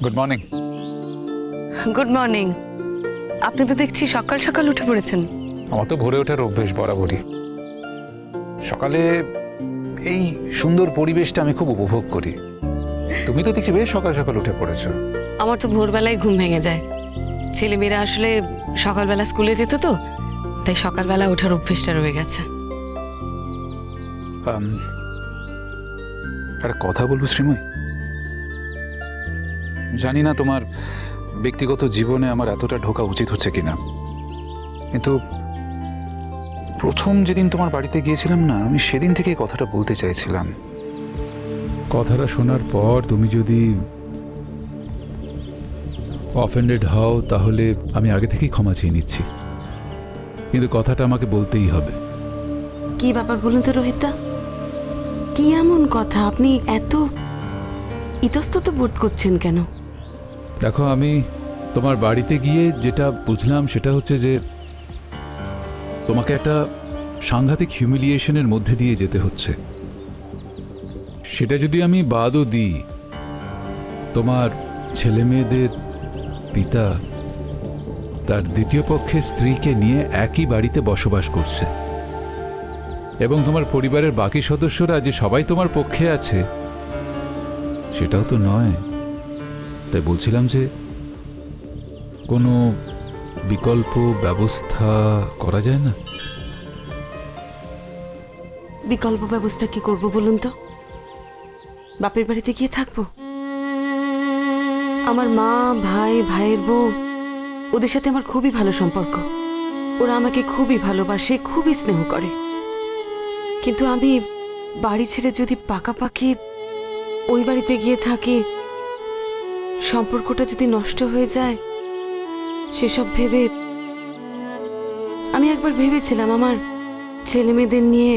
Good morning. Good morning. আপনি তো দেখছি সকাল সকাল উঠে পড়েছেন। আমার তো ভোরে ওঠার অভ্যেস বরাবরই। সকালে এই সুন্দর পরিবেশটা আমি খুব উপভোগ করি। তুমি তো দেখছি বেশ সকাল সকাল উঠে পড়েছো। আমার তো ভোরবেলায় ঘুম ভেঙে যায়। ছেলেমেয়েরা আসলে সকালবেলা স্কুলে যেত তো, তাই সকালবেলা ওঠার অভ্যেসটা রয়ে গেছে। একটা কথা বলবো শ্রীময়ী, জানি না তোমার ব্যক্তিগত জীবনে আমার এতটা ঢোকা উচিত হচ্ছে কিনা, কিন্তু প্রথম যেদিন তোমার বাড়িতে গিয়েছিলাম না, আমি সেদিন থেকে কথাটা বলতে চাইছিলাম। কথাটা শোনার পর তুমি যদি অফেন্ডেড হও তাহলে আমি আগে থেকেই ক্ষমা চেয়ে নিচ্ছি, কিন্তু কথাটা আমাকে বলতেই হবে। কি ব্যাপার বলুন তো রোহিতদা, কি এমন কথা আপনি এত ইতস্তত বোধ করছেন কেন? দেখো, আমি তোমার বাড়িতে গিয়ে যেটা বুঝলাম সেটা হচ্ছে যে তোমাকে একটা সাংঘাতিক হিউমিলিয়েশনের মধ্যে দিয়ে যেতে হচ্ছে। সেটা যদি আমি বাদও দিই, তোমার ছেলে মেয়েদের পিতা তার দ্বিতীয় পক্ষের স্ত্রীকে নিয়ে একই বাড়িতে বসবাস করছে, এবং তোমার পরিবারের বাকি সদস্যরা যে সবাই তোমার পক্ষে আছে সেটাও তো নয়। তাই বলছিলাম যে কোনো বিকল্প ব্যবস্থা করা যায় না? বিকল্প ব্যবস্থা কি করব বলুন তো? বাপের বাড়িতে গিয়ে থাকবো? আমার মা, ভাই, ভাইয়ের বউ, ওদের সাথে আমার খুবই ভালো সম্পর্ক। ওরা আমাকে খুবই ভালোবাসে, খুবই স্নেহ করে। কিন্তু আমি বাড়ি ছেড়ে যদি পাকাপাকি ওই বাড়িতে গিয়ে থাকি, সম্পর্কটা যদি নষ্ট হয়ে যায়, সেসব ভেবে আমি একবার ভেবেছিলাম আমার ছেলে মেয়েদের নিয়ে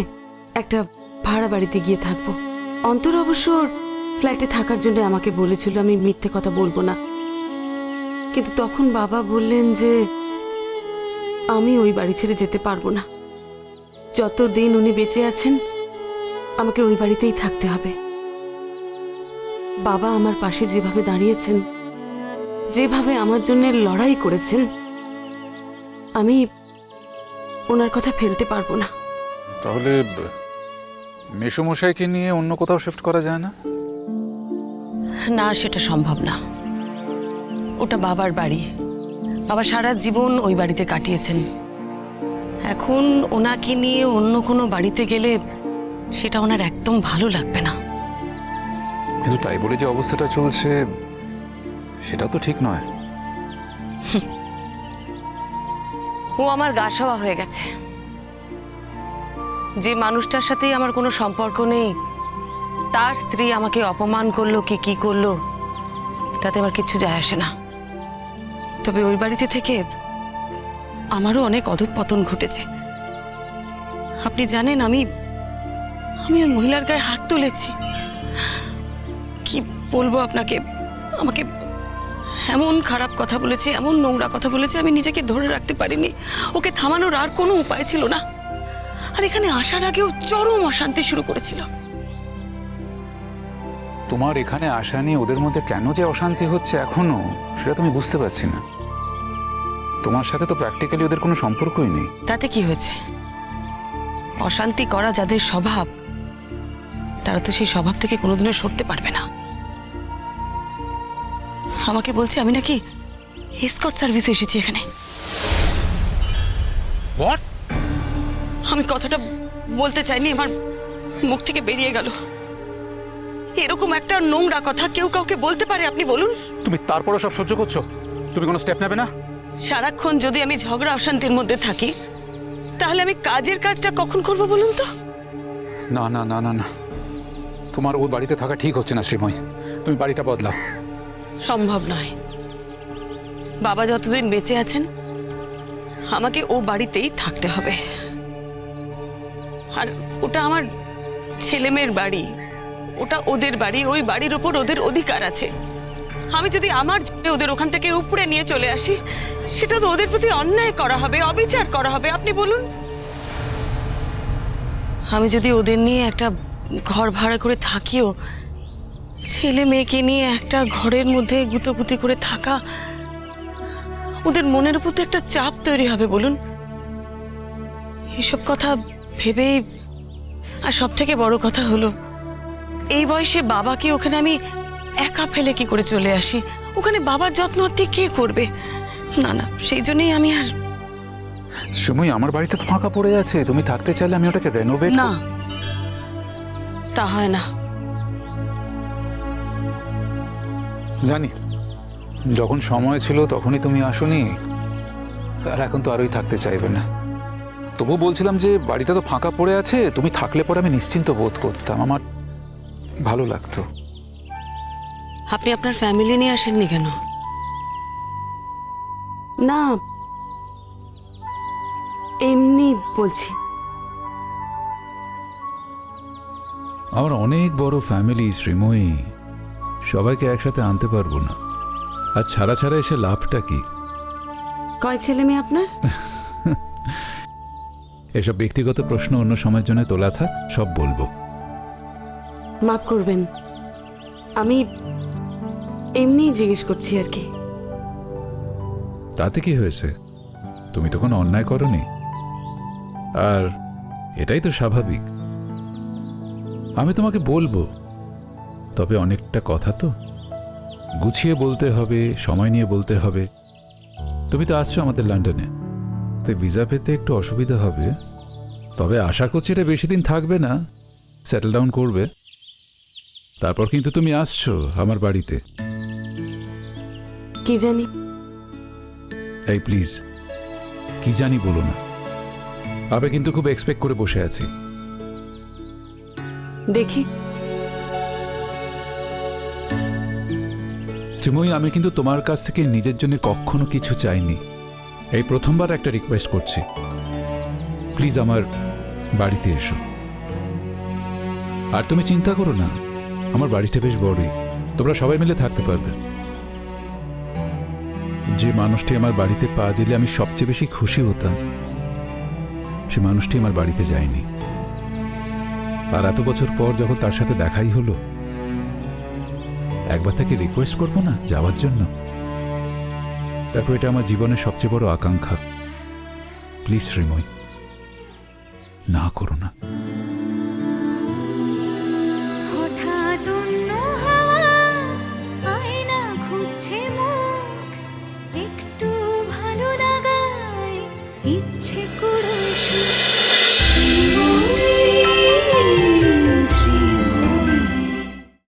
একটা ভাড়া বাড়িতে গিয়ে থাকবো। অন্তর অবশ্য ফ্ল্যাটে থাকার জন্য আমাকে বলেছিল, আমি মিথ্যে কথা বলবো না। কিন্তু তখন বাবা বললেন যে আমি ওই বাড়ি ছেড়ে যেতে পারবো না। যতদিন উনি বেঁচে আছেন আমাকে ওই বাড়িতেই থাকতে হবে। বাবা আমার পাশে যেভাবে দাঁড়িয়েছেন, যেভাবে আমার জন্য লড়াই করেছেন, আমি ওনার কথা ফেলতে পারবো না। তাহলে মেসোমশাইকে নিয়ে অন্য কোথাও শিফট করা যায় না? না, সেটা সম্ভব না। ওটা বাবার বাড়ি। বাবা সারা জীবন ওই বাড়িতে কাটিয়েছেন। এখন ওনাকে নিয়ে অন্য কোনো বাড়িতে গেলে সেটা ওনার একদম ভালো লাগবে না। কিন্তু তাই বলে যে অবস্থাটা চলছে সেটা তো ঠিক নয়। ও আমার গা সওয়া হয়ে গেছে। যে মানুষটার সাথেই আমার কোনো সম্পর্ক নেই, তার স্ত্রী আমাকে অপমান করলো কি করলো তাতে আমার কিচ্ছু যায় আসে না। তবে ওই বাড়িতে থেকে আমারও অনেক অধঃপতন ঘটেছে। আপনি জানেন, আমি ওই মহিলার গায়ে হাত তুলেছি। কি বলবো আপনাকে, আমাকে এমন খারাপ কথা বলেছে, এমন নোংরা কথা বলেছে, আমি নিজেকে ধরে রাখতে পারিনি। ওকে থামানোর আর কোনো উপায় ছিল না। আর এখানে আসার আগেও চরম অশান্তি শুরু করেছিল। তোমার এখানে আসা নিয়ে ওদের মধ্যে কেন যে অশান্তি হচ্ছে এখনো, সেটা তো আমি বুঝতে পারছি না। তোমার সাথে তো প্র্যাকটিক্যালি ওদের কোনো সম্পর্কই নেই। তাতে কি হয়েছে? অশান্তি করা যাদের স্বভাব, তারা তো সেই স্বভাব থেকে কোনোদিনও সরতে পারবে না। আমাকে বলছে আমি নাকি এসকর্ট সার্ভিসে এসেছি এখানে। হোয়াট? আমি কথাটা বলতে চাইনি, আমার মুখ থেকে বেরিয়ে গেল। এরকম একটা নোংরা কথা কেউ কাউকে বলতে পারে? আপনি বলুন। তুমি তারপরও সব সহ্য করছো? তুমি কোনো স্টেপ নেবে না? সারাক্ষণ যদি আমি ঝগড়া অশান্তির মধ্যে থাকি, তাহলে আমি কাজের কাজটা কখন করব বলুন তো? না না না না না, তোমার ওর বাড়িতে থাকা ঠিক হচ্ছে না শ্রীময়ী। তুমি বাড়িটা বদলাও। সম্ভব নয়। বাবা যতদিন বেঁচে আছেন আমাকে ও বাড়িতেই থাকতে হবে। আর ওটা আমার ছেলেমেয়ের বাড়ি, ওটা ওদের বাড়ি। ওই বাড়ির ওপর ওদের অধিকার আছে। আমি যদি আমার জন্য ওদের ওখান থেকে উপরে নিয়ে চলে আসি, সেটা তো ওদের প্রতি অন্যায় করা হবে, অবিচার করা হবে। আপনি বলুন। আমি যদি ওদের নিয়ে একটা ঘর ভাড়া করে থাকিও, ছেলে মেয়েকে নিয়ে একটা ঘরের মধ্যে গুতোগুতি করে থাকা, ওদের মনের উপর তো একটা চাপ তৈরি হবে বলুন। এসব কথা ভেবেই, আর সব থেকে বড় কথা হলো এই বয়সে বাবাকে ওখানে আমি একা ফেলে কি করে চলে আসি? ওখানে বাবার যত্ন কে করবে? না না, সেই জন্যই আমি আর। সময় আমার বাড়িটা তো ফাঁকা পড়ে আছে, তুমি থাকতে চাইলে আমি ওটাকে রেনোভেট। না, তা হয় না। জানি যখন সময় ছিল তখনই তুমি আসোনি, আর এখন তো আরোই থাকতে চাইবে না। তবু বলছিলাম যে বাড়িটা তো ফাঁকা পড়ে আছে, তুমি থাকলে পরে আমি নিশ্চিন্ত বোধ করতাম, আমার ভালো লাগতো। আপনি আপনার ফ্যামিলি নিয়ে আসেননি কেন? না, এমনি বলছি। আমার অনেক বড় ফ্যামিলি শ্রীময়ী, সবাইকে একসাথে আনতে পারবো না। আর ছাড়া ছাড়া এসে লাভটা কি? কয় ছেলে মেয়ে আপনার? এসব ব্যক্তিগত প্রশ্ন অন্য সময়ের জন্য তোলা থাক, সব বলবো। মাফ করবেন, আমি এমনি জিজ্ঞেস করছি আর কি। তাতে কি হয়েছে? তুমি তো কোনো অন্যায় করনি, আর এটাই তো স্বাভাবিক। আমি তোমাকে বলবো, তবে অনেকটা কথা তো গুছিয়ে বলতে হবে, সময় নিয়ে বলতে হবে। তুমি তো আসছো আমাদের লন্ডনে, তাই ভিসা পেতে একটু অসুবিধা হবে। তবে আশা করছি এটা বেশি দিন থাকবে না, সেটেল ডাউন করবে। তারপর কিন্তু তুমি আসছো আমার বাড়িতে। কি জানি। এই প্লিজ, কি জানি বলো না। আমি কিন্তু খুব এক্সপেক্ট করে বসে আছি। দেখি। শ্রীময়ী, আমি কিন্তু তোমার কাছ থেকে নিজের জন্য কখনো কিছু চাইনি। এই প্রথমবার একটা রিকোয়েস্ট করছি, প্লিজ আমার বাড়িতে এসো। আর তুমি চিন্তা করো না, আমার বাড়িটা বেশ বড়ই, তোমরা সবাই মিলে থাকতে পারবে। যে মানুষটি আমার বাড়িতে পা দিলে আমি সবচেয়ে বেশি খুশি হতাম, সে মানুষটি আমার বাড়িতে যায়নি। আর এত বছর পর যখন তার সাথে দেখাই হলো, একবার তাকে রিকোয়েস্ট করবো না যাওয়ার জন্য? তারপর এটা আমার জীবনের সবচেয়ে বড় আকাঙ্ক্ষা। প্লিজ শ্রীময়ী, না করো না।